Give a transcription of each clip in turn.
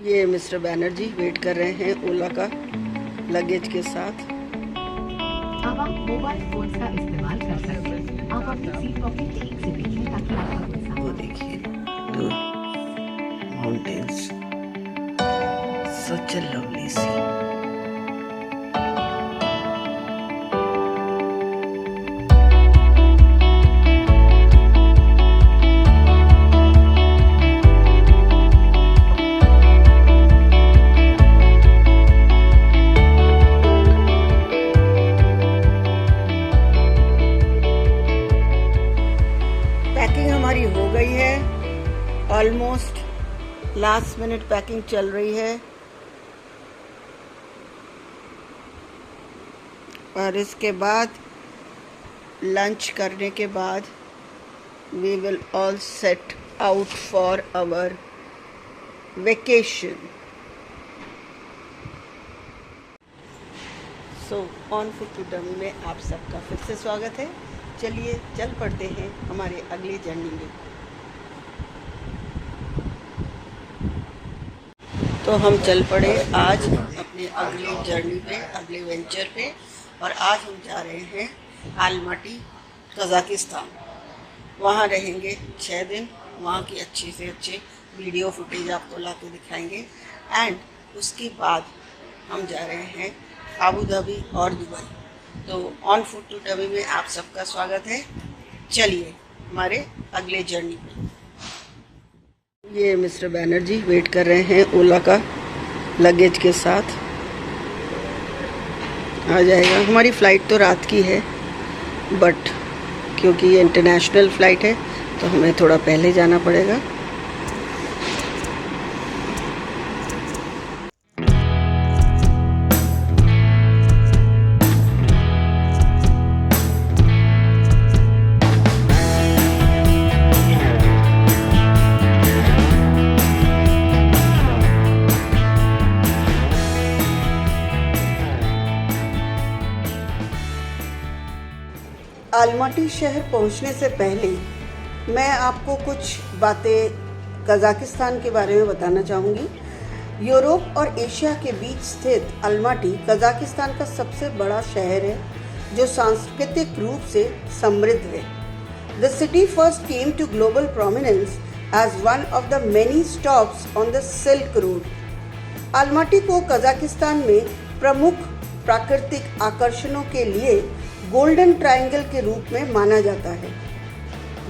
ये mister Banerjee wait कर रहे हैं ओला का लगेज के साथ। अब आप मोबाइल फोन का इस्तेमाल कर सकते हैं। आप अपनी सीट पॉकेट ठीक से रखिए ताकि आपका कोई सामान वो देखिए दो mountains, such a lovely sea. Packing हमारी हो गई है, ऑलमोस्ट लास्ट मिनट पैकिंग चल रही है और इसके बाद लंच करने के बाद we will all set out for our vacation. So on Food to Tummy में आप सबका फिर से स्वागत है। चलिए चल पड़ते हैं हमारे अगली जर्नी में। तो हम चल पड़े आज अपने अगली जर्नी पे, अगले वेंचर पे, और आज हम जा रहे हैं आलमाटी कज़ाकिस्तान। वहाँ रहेंगे 6 दिन। वहाँ की अच्छी से अच्छी वीडियो फुटेज आपको ला के दिखाएंगे एंड उसके बाद हम जा रहे हैं अबू धाबी और दुबई। तो ऑन फुट टू डमी में आप सबका स्वागत है। चलिए हमारे अगले जर्नी पे। ये मिस्टर बैनर्जी वेट कर रहे हैं ओला का लगेज के साथ। आ जाएगा। हमारी फ़्लाइट तो रात की है बट क्योंकि ये इंटरनेशनल फ़्लाइट है तो हमें थोड़ा पहले जाना पड़ेगा। आलमाटी शहर पहुंचने से पहले मैं आपको कुछ बातें कज़ाकिस्तान के बारे में बताना चाहूँगी। यूरोप और एशिया के बीच स्थित आलमाटी कज़ाकिस्तान का सबसे बड़ा शहर है जो सांस्कृतिक रूप से समृद्ध है। The city first came to global prominence as one of the many stops on the silk road. Almaty को कज़ाकिस्तान में प्रमुख प्राकृतिक आकर्षणों के लिए गोल्डन ट्रायंगल के रूप में माना जाता है,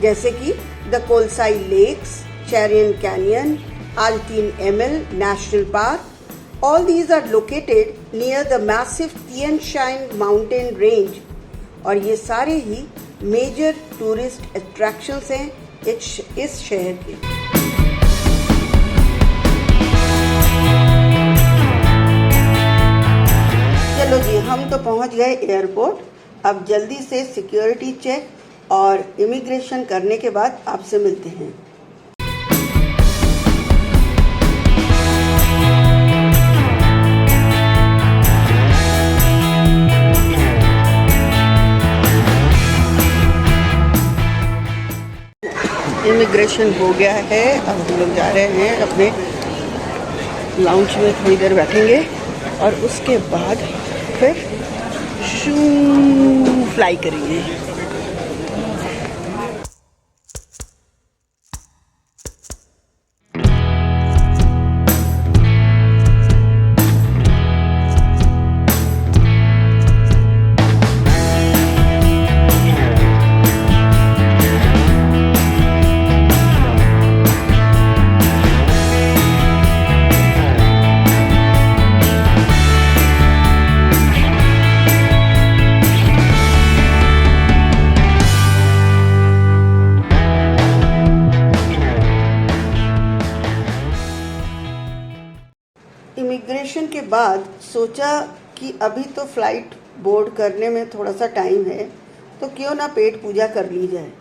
जैसे कि the Kolsai lakes, Charyn canyon, Altyn Emel national park. All these are located near the massive Tian Shan mountain range और ये सारे ही मेजर टूरिस्ट अट्रैक्शंस हैं इस शहर के। चलो जी, हम तो पहुंच गए एयरपोर्ट। अब जल्दी से सिक्योरिटी चेक और इमिग्रेशन करने के बाद आपसे मिलते हैं। इमिग्रेशन हो गया है। अब हम लोग जा रहे हैं अपने लाउंज में, थोड़ी देर बैठेंगे और उसके बाद फिर फ्लाई करेंगे। इमिग्रेशन के बाद सोचा कि अभी तो फ़्लाइट बोर्ड करने में थोड़ा सा टाइम है तो क्यों ना पेट पूजा कर ली जाए।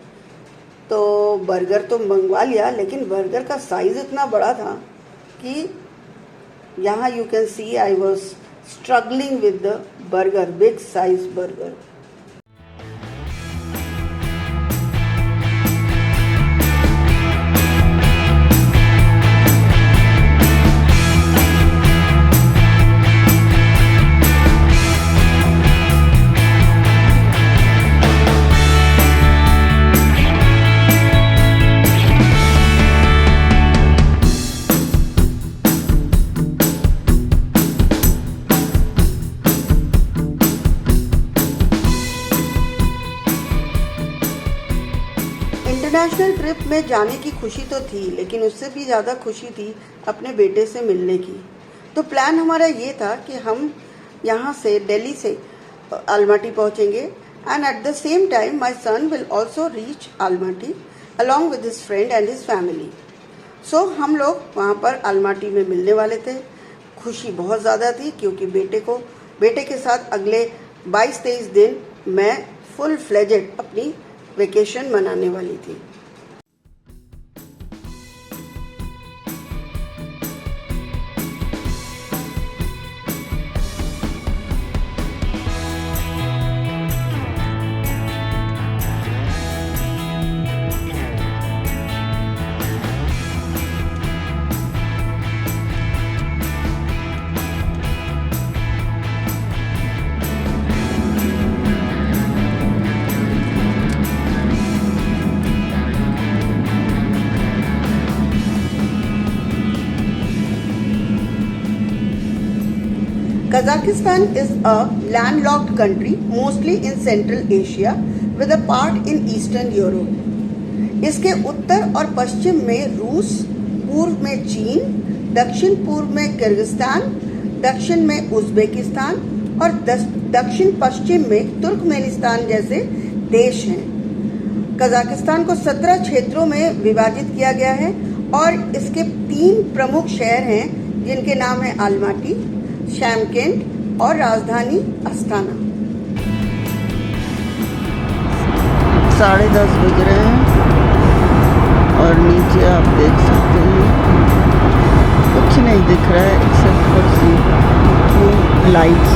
तो बर्गर तो मंगवा लिया, लेकिन बर्गर का साइज़ इतना बड़ा था कि यहाँ you can see I was struggling with the burger, big size burger. Trip में जाने की खुशी तो थी, लेकिन उससे भी ज़्यादा खुशी थी अपने बेटे से मिलने की। तो प्लान हमारा ये था कि हम यहाँ से दिल्ली से अलमाटी पहुँचेंगे and at the same time my son will also reach Almaty along with his friend and his family. So हम लोग वहाँ पर अलमाटी में मिलने वाले थे। खुशी बहुत ज़्यादा थी क्योंकि बेटे के साथ अगले 22-23 दिन मैं फुल फ्लेजेड अपनी वेकेशन मनाने वाली थी। Kazakhstan is a landlocked country, mostly in Central Asia, with a part in Eastern Europe. इसके उत्तर और पश्चिम में रूस, पूर्व में चीन, दक्षिण पूर्व में किर्गिस्तान, दक्षिण में उज़्बेकिस्तान और दक्षिण पश्चिम में तुर्कमेनिस्तान जैसे देश हैं। कजाकिस्तान को 17 क्षेत्रों में विभाजित किया गया है और इसके 3 प्रमुख शहर हैं जिनके नाम हैं अलमाटी, शैमकिंड और राजधानी अस्ताना। 10:30 बज रहे हैं और नीचे आप देख सकते हैं कुछ नहीं दिख रहा है एक्सेप्ट फॉर सी लाइट्स।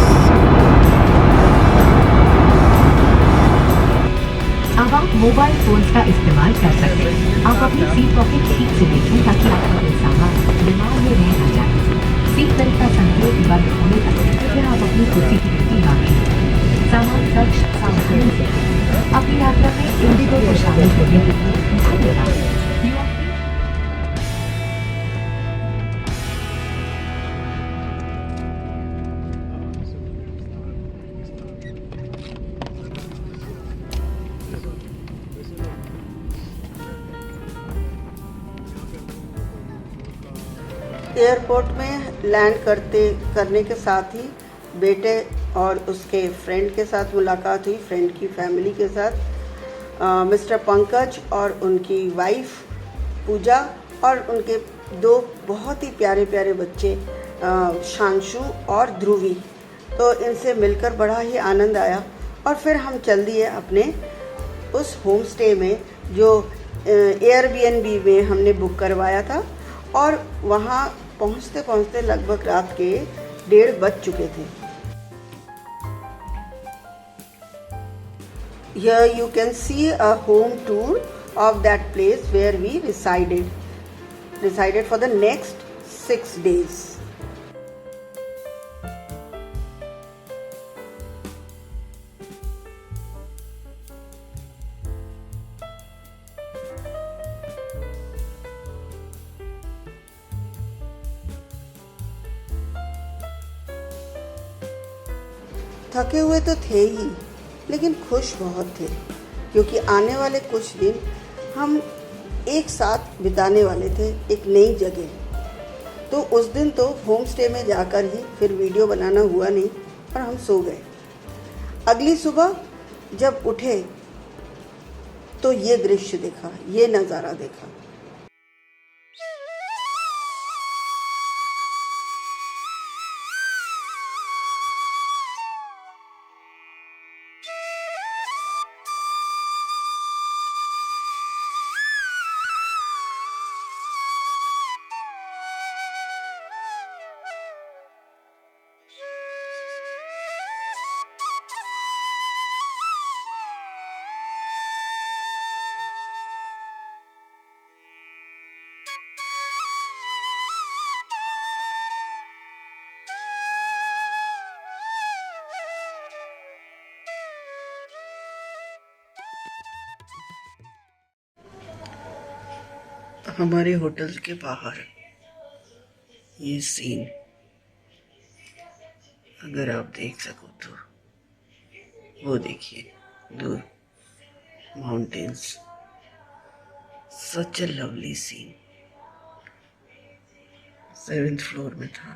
अब आप मोबाइल फोन का इस्तेमाल कर सकते हैं। आप अपनी सीट पॉकेट ठीक से देखें ताकि आपका कोई सामान दिमाग में रह न जाए। सीट बेल्ट का संकेत बंद होने तक फिर आप अपनी कुर्सी की स्थिति बांधें। सामान कक्ष सावधानी से अपनी यात्रा में इंडिगो को शामिल करने के लिए धन्यवाद। एयरपोर्ट में लैंड करने के साथ ही बेटे और उसके फ्रेंड के साथ मुलाकात हुई, फ्रेंड की फैमिली के साथ। मिस्टर पंकज और उनकी वाइफ पूजा और उनके 2 बहुत ही प्यारे प्यारे बच्चे शांशु और ध्रुवी। तो इनसे मिलकर बड़ा ही आनंद आया और फिर हम चल दिए अपने उस होम स्टे में जो एयरबीएनबी में हमने बुक करवाया था और वहाँ पहुँचते पहुँचते लगभग रात के 1:30 बज चुके थे। Here you can see a home tour of that place where we resided for the next 6 days. थके हुए तो थे ही, लेकिन खुश बहुत थे क्योंकि आने वाले कुछ दिन हम एक साथ बिताने वाले थे एक नई जगह। तो उस दिन तो होम स्टे में जाकर ही फिर वीडियो बनाना हुआ नहीं और हम सो गए। अगली सुबह जब उठे तो ये दृश्य देखा, ये नज़ारा देखा। हमारे होटल के बाहर ये सीन अगर आप देख सको तो वो देखिए, दूर mountains, such a lovely scene. 7th floor में था।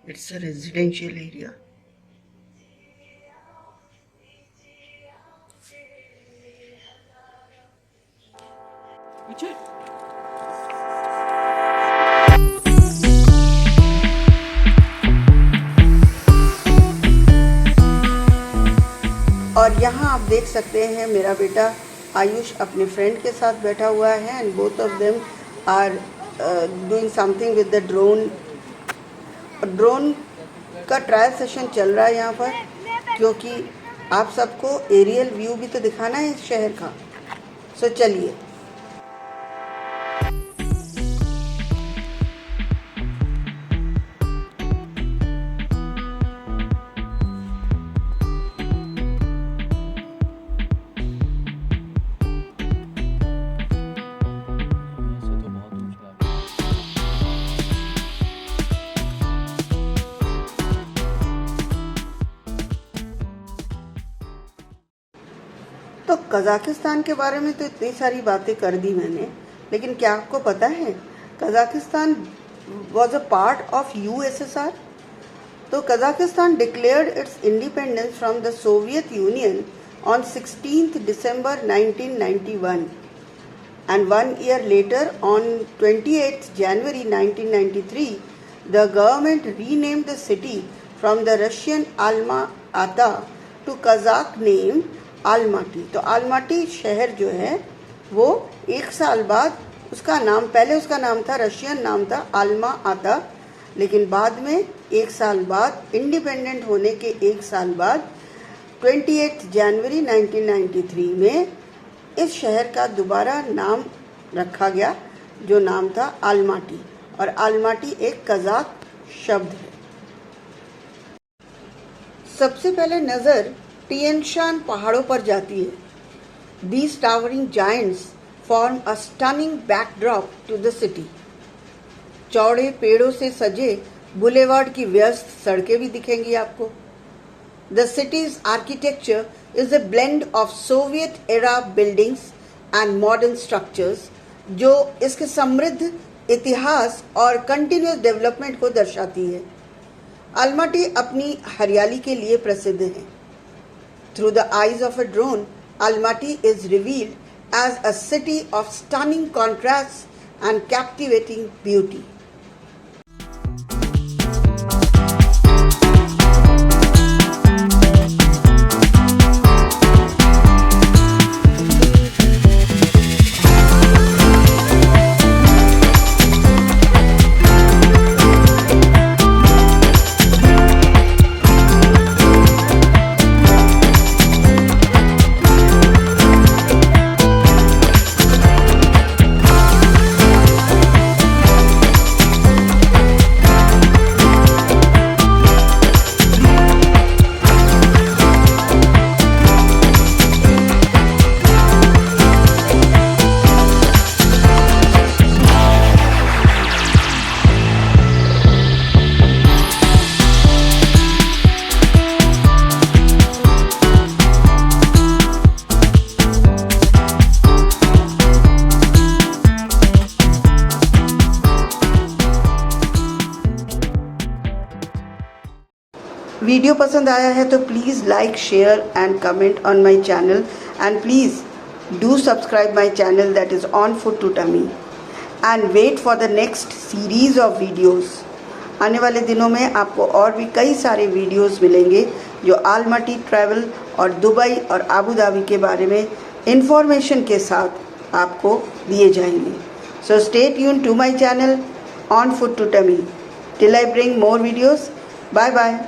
It's a residential area. और यहाँ आप देख सकते हैं मेरा बेटा आयुष अपने फ्रेंड के साथ बैठा हुआ है and both of them are doing something with the drone. Drone का ट्रायल सेशन चल रहा है यहाँ पर, क्योंकि आप सबको एरियल व्यू भी तो दिखाना है इस शहर का। सो चलिए। तो कज़ाकिस्तान के बारे में तो इतनी सारी बातें कर दी मैंने, लेकिन क्या आपको पता है Kazakhstan was a part of USSR. तो Kazakhstan declared its independence from the Soviet Union on 16th December 1991 and 1 year later on 28th January 1993 the government renamed the city from the Russian Alma-Ata to Kazakh name आलमाटी। तो आलमाटी शहर जो है वो 1 साल बाद उसका नाम, पहले उसका नाम था, रशियन नाम था आल्मा-आता, लेकिन बाद में 1 साल बाद, इंडिपेंडेंट होने के 1 साल बाद 28 जनवरी 1993 में इस शहर का दोबारा नाम रखा गया, जो नाम था आलमाटी। और आलमाटी एक कज़ाक शब्द है। सबसे पहले नज़र तिएन शान पहाड़ों पर जाती है। These towering giants form a stunning backdrop to the city. चौड़े पेड़ों से सजे बुलेवार्ड की व्यस्त सड़कें भी दिखेंगी आपको। The city's architecture is a blend of Soviet era buildings and modern structures, जो इसके समृद्ध इतिहास और कंटिन्यूस डेवलपमेंट को दर्शाती है। आलमाटी अपनी हरियाली के लिए प्रसिद्ध है। Through the eyes of a drone, Almaty is revealed as a city of stunning contrasts and captivating beauty. Video पसंद आया है तो please like, share and comment on my channel and please do subscribe my channel that is on Food to Tummy and wait for the next series of videos. आने वाले दिनों में आपको और भी कई सारे वीडियोज़ मिलेंगे जो आलमाटी ट्रैवल और दुबई और आबू धाबी के बारे में इंफॉर्मेशन के साथ आपको दिए जाएंगे। So stay tune to my channel on Food to Tummy till I bring more videos. Bye bye.